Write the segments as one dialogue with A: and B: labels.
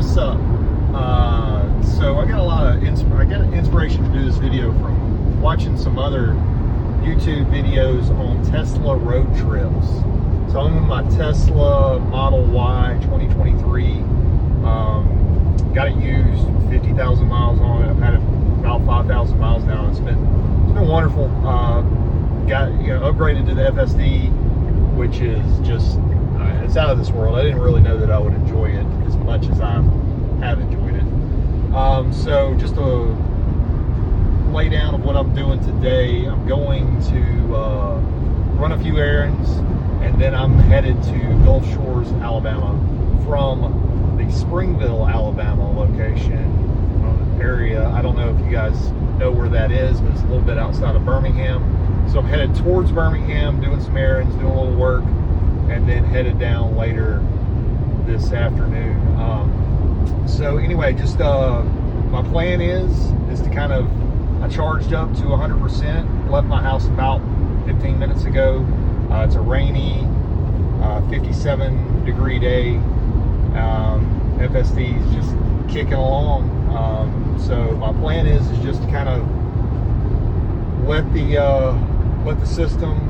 A: what's up? So I got a lot of inspiration to do this video from watching some other YouTube videos on Tesla road trips. So I'm in my Tesla Model Y 2023. Got it used, 50,000 miles on it. I've had it about 5,000 miles now. It's been wonderful. Got upgraded to the FSD, which is just it's out of this world. I didn't really know that I would enjoy it as much as I have enjoyed it. So just a lay down of what I'm doing today. I'm going to run a few errands, and then I'm headed to Gulf Shores, Alabama, from the Springville, Alabama location area. I don't know if you guys know where that is, but it's a little bit outside of Birmingham. So I'm headed towards Birmingham, doing some errands, doing a little work, and then headed down later this afternoon. So anyway, just my plan is to kind of, I charged up to 100%, left my house about 15 minutes ago. It's a rainy 57 degree day. FSD is just kicking along. So my plan is just to kind of let the system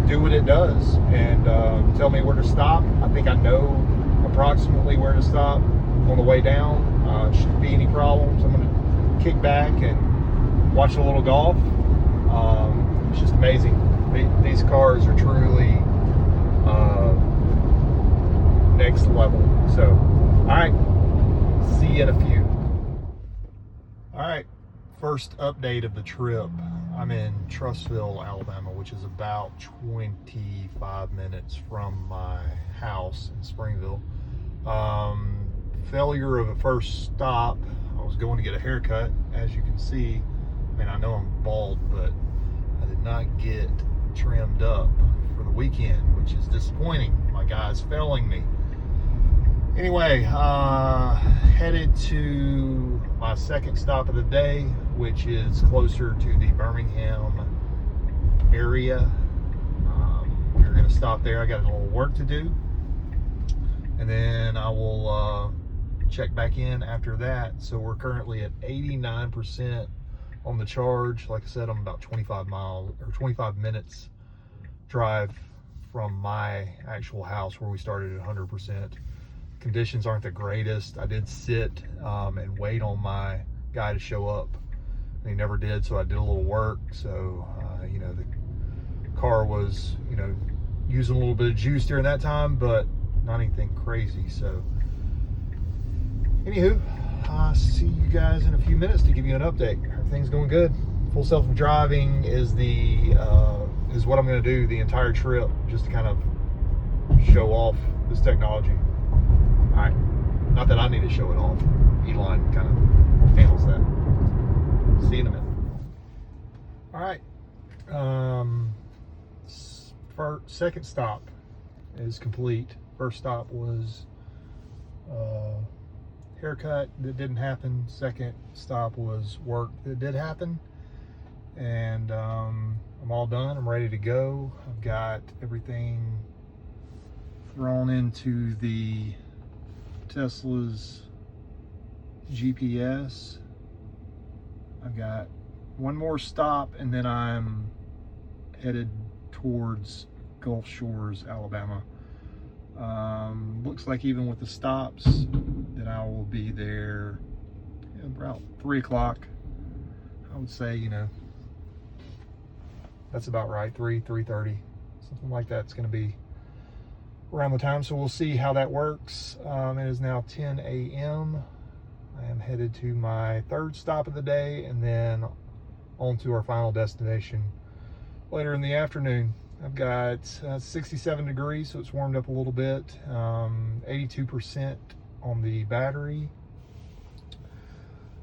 A: do what it does and tell me where to stop. I think I know approximately where to stop on the way down. Shouldn't be any problems. I'm going to kick back and watch a little golf. It's just amazing. These cars are truly next level. So, all right, see you in a few. All right, first update of the trip. I'm in Trussville, Alabama, which is about 25 minutes from my house in Springville. Failure of a first stop. I was going to get a haircut. As you can see, I mean, I know I'm bald, but I did not get trimmed up for the weekend, which is disappointing. My guy's failing me. Anyway, headed to my second stop of the day, which is closer to the Birmingham area. We're going to stop there. I got a little work to do, and then I will check back in after that. So we're currently at 89% on the charge. Like I said, I'm about 25 minutes drive from my actual house where we started at 100%. Conditions aren't the greatest. I did sit and wait on my guy to show up, and he never did, so I did a little work. So the car was using a little bit of juice during that time, but not anything crazy. So anywho, I'll see you guys in a few minutes to give you an update. Everything's going good. Full self-driving is what I'm going to do the entire trip, just to kind of show off this technology. All right, not that I need to show it off. Elon kind of handles that. See you in a minute. All right, second stop is complete. First stop was haircut that didn't happen. Second stop was work that did happen, and I'm all done. I'm ready to go. I've got everything thrown into the Tesla's GPS. I've got one more stop, and then I'm headed towards Gulf Shores, Alabama. Looks like even with the stops that I will be there about 3 o'clock. I would say, that's about right. 3:30, something like that's going to be around the time. So we'll see how that works. It is now 10 a.m. I am headed to my third stop of the day, and then on to our final destination later in the afternoon. I've got 67 degrees, so it's warmed up a little bit. 82% on the battery.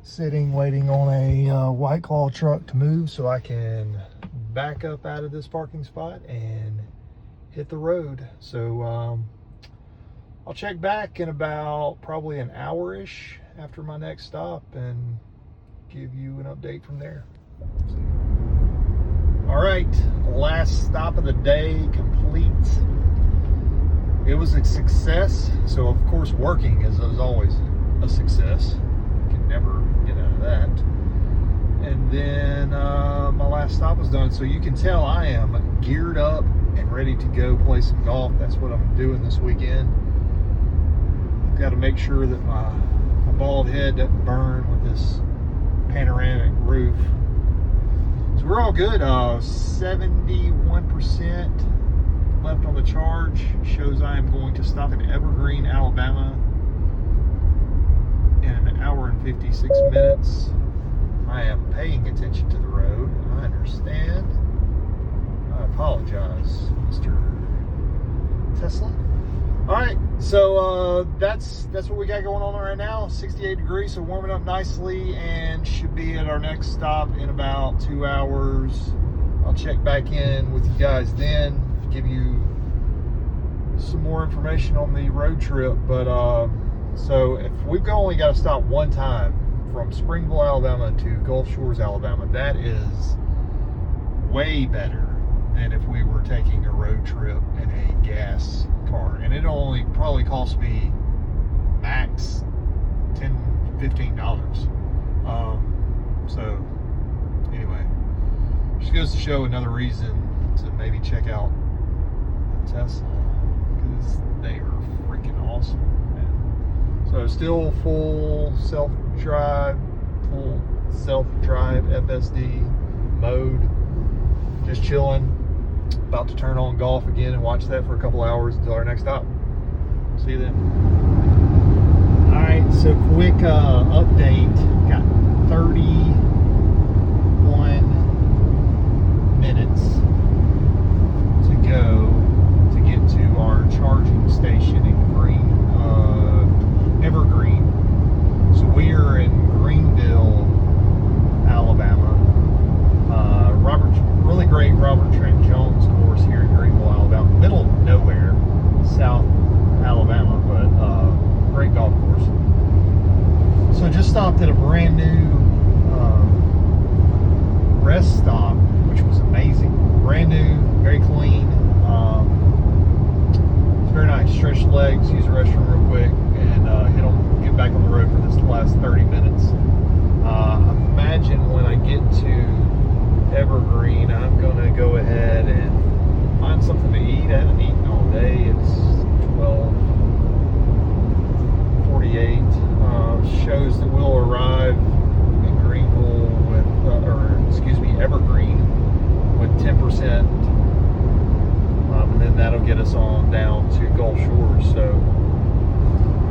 A: Sitting, waiting on a White Claw truck to move so I can back up out of this parking spot and hit the road. So I'll check back in about probably an hour-ish after my next stop and give you an update from there. All right, last stop of the day complete. it was a success. So of course working is always a success. You can never get out of that. And then my last stop was done. So you can tell I am geared up and ready to go play some golf. That's what I'm doing this weekend. I've got to make sure that my bald head doesn't burn with this panoramic roof. So we're all good. 71% left on the charge. Shows I am going to stop in Evergreen, Alabama in an hour and 56 minutes. I am paying attention to the road. I understand. I apologize, Mr. Tesla. All right, so that's what we got going on right now. 68 degrees, so warming up nicely, and should be at our next stop in about 2 hours. I'll check back in with you guys then, give you some more information on the road trip. But so if we've only got to stop one time from Springville, Alabama to Gulf Shores, Alabama, that is way better than if we were taking a road trip in a gas car. And it only probably cost me max $10-15. So anyway, just goes to show another reason to maybe check out the Tesla, because they are freaking awesome, man. So still full self-drive FSD mode, just chilling. About to turn on golf again and watch that for a couple hours until our next stop. See you then. All right, so quick update. Got 31 minutes to go to get to our charging station in Evergreen. So we are in Greenville, Alabama. Really great Robert Trent Jones course here in Greenville, Alabama. Middle of nowhere, South Alabama, but great golf course. So just stopped at a brand new rest stop, which was amazing. Brand new, very clean. It's very nice. Stretch the legs, use the restroom real quick, and get back on the road for this last 30 minutes. Imagine when I get to Evergreen, I'm gonna go ahead and find something to eat. I haven't eaten all day. It's 12:48. Shows that we'll arrive in Greenville with, Evergreen with 10%, and then that'll get us on down to Gulf Shores. So,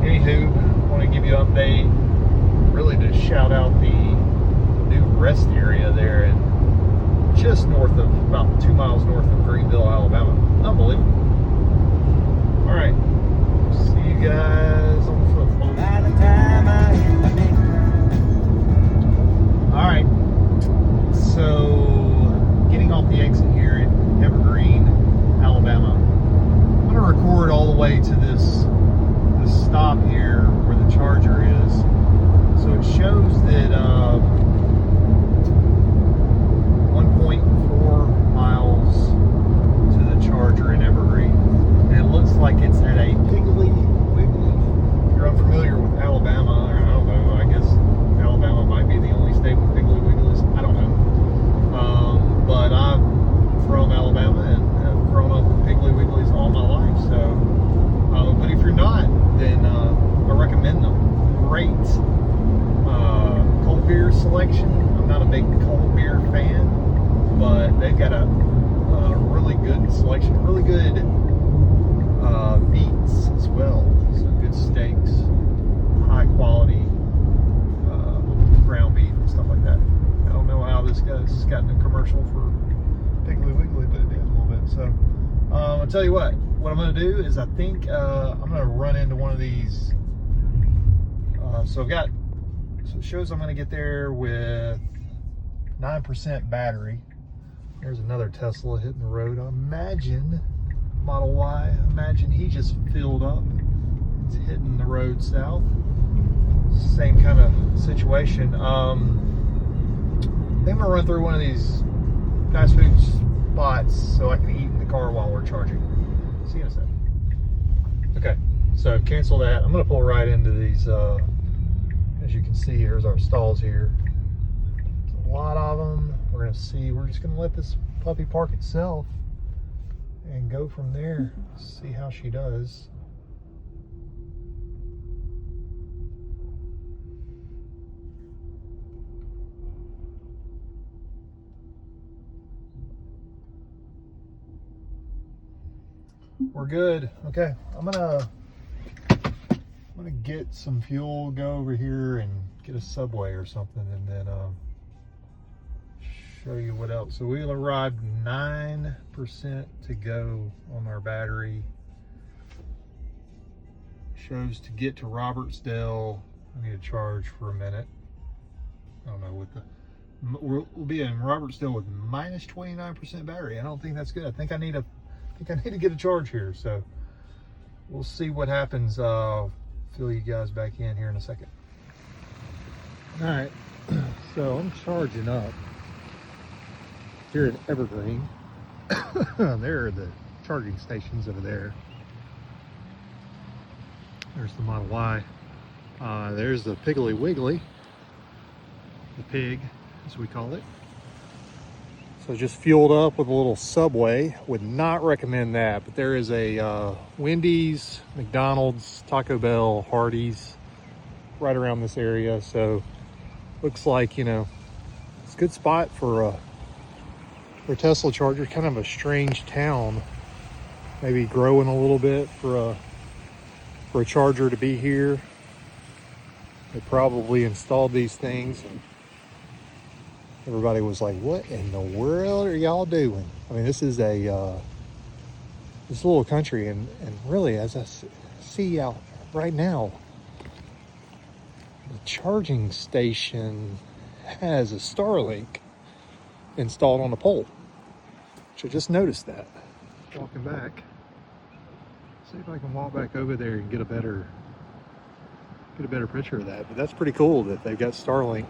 A: anywho, want to give you an update. Really, to shout out the new rest area there and just north of, about 2 miles north of Greenville, Alabama. Unbelievable. All right. See you guys on the flip phone. All right. So, getting off the exit here at Evergreen, Alabama. I'm going to record all the way to this stop here where the charger is. So it shows that 1.4 miles to the charger in Evergreen. And it looks like it's at a Piggly Wiggly. If you're unfamiliar with Alabama, or I don't know, I guess Alabama might be the only state with Piggly Wigglies. I don't know. But I'm from Alabama and have grown up with Piggly Wigglies all my life. So, but if you're not, then I recommend them. Great cold beer selection. I'm not a big cold beer fan, but they've got a really good selection, really good meats as well. So good steaks, high quality ground beef and stuff like that. I don't know how this guy's gotten a commercial for Piggly Wiggly, but it did a little bit. So I'll tell you what I'm going to do is I think I'm going to run into one of these. So it shows I'm going to get there with 9% battery. There's another Tesla hitting the road. Imagine Model Y. Imagine he just filled up. It's hitting the road south. Same kind of situation. I think I'm gonna run through one of these fast food spots so I can eat in the car while we're charging. See you in a second. Okay, so cancel that. I'm gonna pull right into these, as you can see, here's our stalls here. There's a lot of them. We're just gonna let this puppy park itself and go from there, see how she does. We're good. Okay, I'm gonna get some fuel, go over here and get a Subway or something, and then show you what else. So we'll arrive 9% to go on our battery. Shows to get to Robertsdale. I need to charge for a minute. I don't know what the, we'll be in Robertsdale with minus 29% battery. I don't think that's good. I think I need to get a charge here. So we'll see what happens. Fill you guys back in here in a second. All right, so I'm charging up here in Evergreen. There are the charging stations over there. There's the Model Y. There's the Piggly Wiggly, the pig, as we call it. So just fueled up with a little Subway. Would not recommend that, but there is a Wendy's, McDonald's, Taco Bell, Hardee's right around this area. So looks like, you know, it's a good spot for a Tesla charger. Kind of a strange town, maybe growing a little bit for a charger to be here. They probably installed these things and everybody was like, what in the world are y'all doing? I mean, this is this little country, and really, as I see out right now, the charging station has a Starlink installed on the pole, which I just noticed that. Walking back, see if I can walk back over there and get a better picture of that. But that's pretty cool that they've got Starlink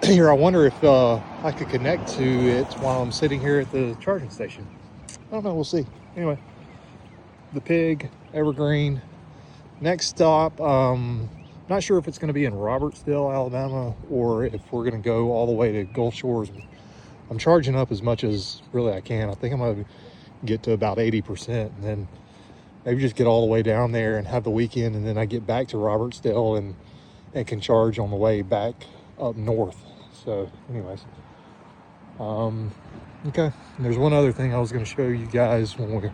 A: here. I wonder if I could connect to it while I'm sitting here at the charging station. I don't know, we'll see. Anyway, the pig, Evergreen. Next stop, not sure if it's going to be in Robertsdale, Alabama, or if we're going to go all the way to Gulf Shores. I'm charging up as much as really I can. I think I'm going to get to about 80%, and then maybe just get all the way down there and have the weekend, and then I get back to Robertsdale and can charge on the way back up north. So anyways, okay, and there's one other thing I was going to show you guys when we're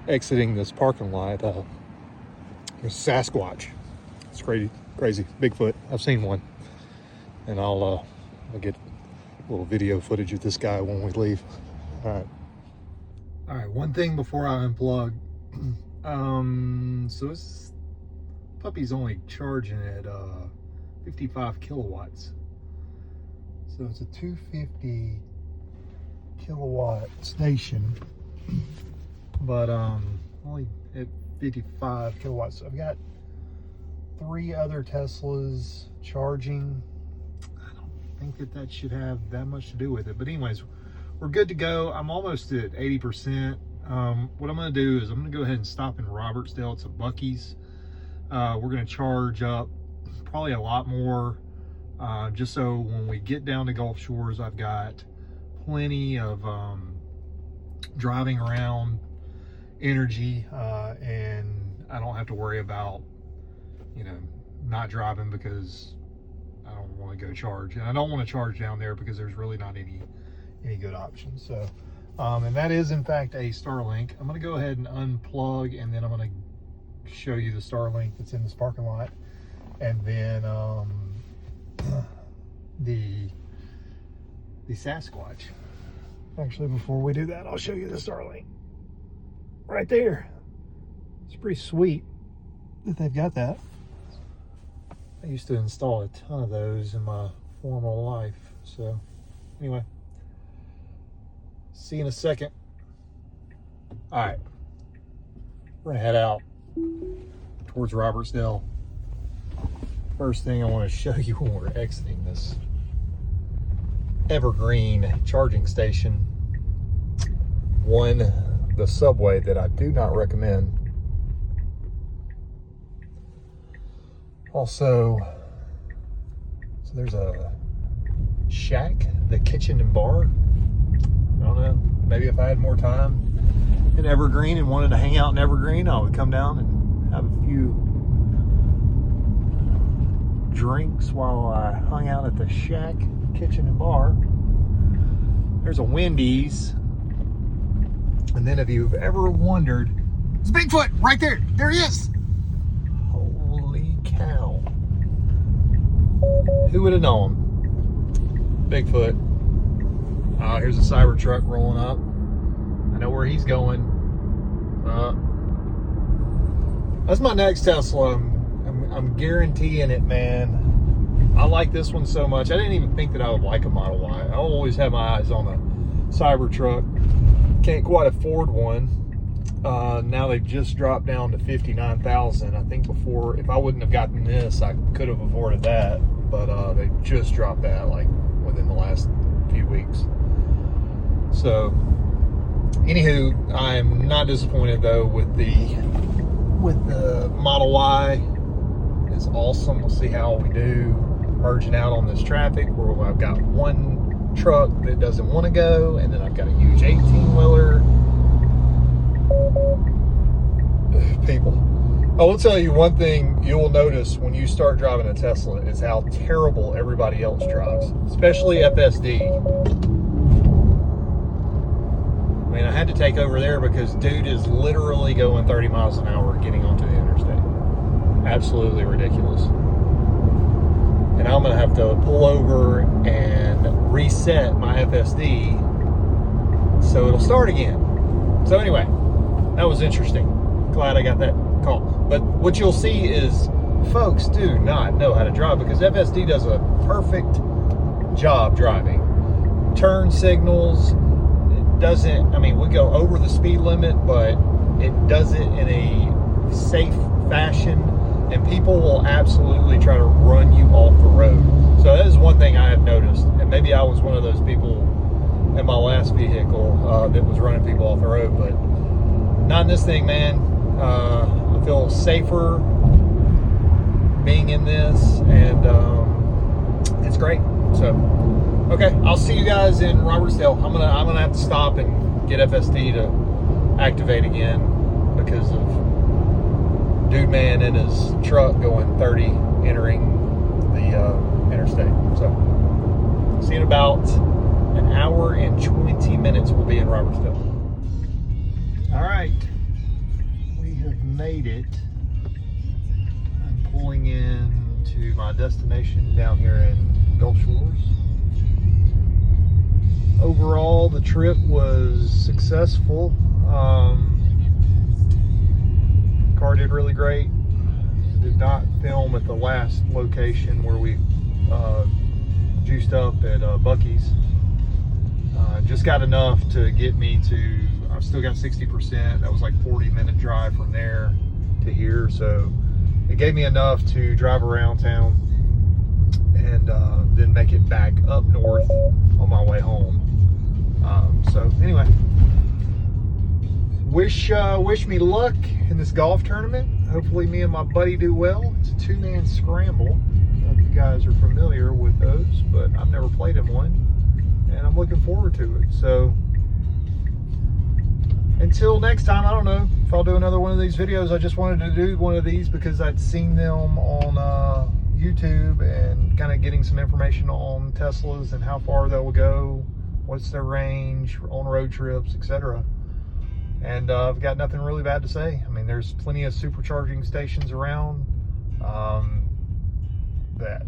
A: exiting this parking lot. There's Sasquatch. It's crazy Bigfoot. I've seen one, and I'll get a little video footage of this guy when we leave. All right, one thing before I unplug. So this puppy's only charging at 55 kilowatts. So it's a 250 kilowatt station, but only at 55 kilowatts. So I've got 3 other Teslas charging. I don't think that should have that much to do with it, but anyways, we're good to go. I'm almost at 80%. What I'm going to do is I'm going to go ahead and stop in Robertsdale. It's a Buc-ee's. We're going to charge up probably a lot more, just so when we get down to Gulf Shores, I've got plenty of driving around energy, and I don't have to worry about, you know, not driving because I don't want to go charge, and I don't want to charge down there because there's really not any good options. So and that is in fact a Starlink. I'm going to go ahead and unplug, and then I'm going to show you the Starlink that's in this parking lot, and then the Sasquatch. Actually, before we do that, I'll show you the Starlink right there. It's pretty sweet that they've got that. I used to install a ton of those in my former life. So anyway, see you in a second. All right, we're gonna head out towards Robertsdale. First thing I want to show you when we're exiting this Evergreen charging station, the Subway that I do not recommend. Also, so there's a shack, the kitchen and bar. I don't know, maybe if I had more time in Evergreen and wanted to hang out in Evergreen, I would come down and have a few drinks while I hung out at the shack, kitchen and bar. There's a Wendy's. And then if you've ever wondered, it's Bigfoot right there. There he is. Holy cow. Who would have known? Bigfoot. Here's a Cybertruck rolling up. I know where he's going. That's my next Tesla. I'm guaranteeing it, man. I like this one so much. I didn't even think that I would like a Model Y. I always have my eyes on a Cybertruck. Can't quite afford one. Now they've just dropped down to $59,000. I think before, if I wouldn't have gotten this, I could have afforded that. But they just dropped that like within the last few weeks. So, anywho, I'm not disappointed though with the Model Y. It's awesome. We'll see how we do merging out on this traffic where I've got one truck that doesn't want to go, and then I've got a huge 18-wheeler. People, I will tell you one thing you will notice when you start driving a Tesla is how terrible everybody else drives, especially FSD. I mean, I had to take over there because dude is literally going 30 miles an hour getting onto the interstate. Absolutely ridiculous. And I'm gonna have to pull over and reset my FSD so it'll start again. So anyway, that was interesting. Glad I got that call. But what you'll see is folks do not know how to drive because FSD does a perfect job driving. Turn signals, it doesn't, I mean, we go over the speed limit, but it does it in a safe fashion, and people will absolutely try to run you off the road. So that is one thing I have noticed, and maybe I was one of those people in my last vehicle that was running people off the road, but not in this thing, man. I feel safer being in this, and it's great. So, okay, I'll see you guys in Robertsdale. I'm gonna have to stop and get FSD to activate again because of dude man in his truck going 30 entering the interstate. So, see you in about an hour and 20 minutes. We'll be in Robertsdale. All right, we have made it. I'm pulling in to my destination down here in Gulf Shores. Overall, the trip was successful. Car did really great. Did not film at the last location where we juiced up at Buc-ee's. Just got enough to get me to, I've still got 60%. That was like 40-minute drive from there to here. So it gave me enough to drive around town and then make it back up north on my way home. So anyway, wish me luck in this golf tournament. Hopefully me and my buddy do well. It's a 2-man scramble. I don't know if you guys are familiar with those, but I've never played in one, and I'm looking forward to it. So until next time, I don't know if I'll do another one of these videos. I just wanted to do one of these because I'd seen them on YouTube and kind of getting some information on Teslas and how far they'll go, what's their range on road trips, etc. And I've got nothing really bad to say. I mean, there's plenty of supercharging stations around. That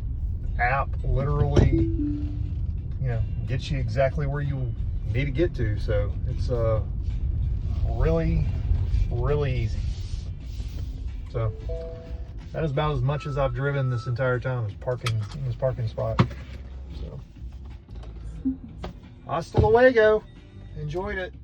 A: app literally, you know, gets you exactly where you need to get to. So it's really, really easy. So that is about as much as I've driven this entire time, is parking in this parking spot. So hasta luego. Enjoyed it.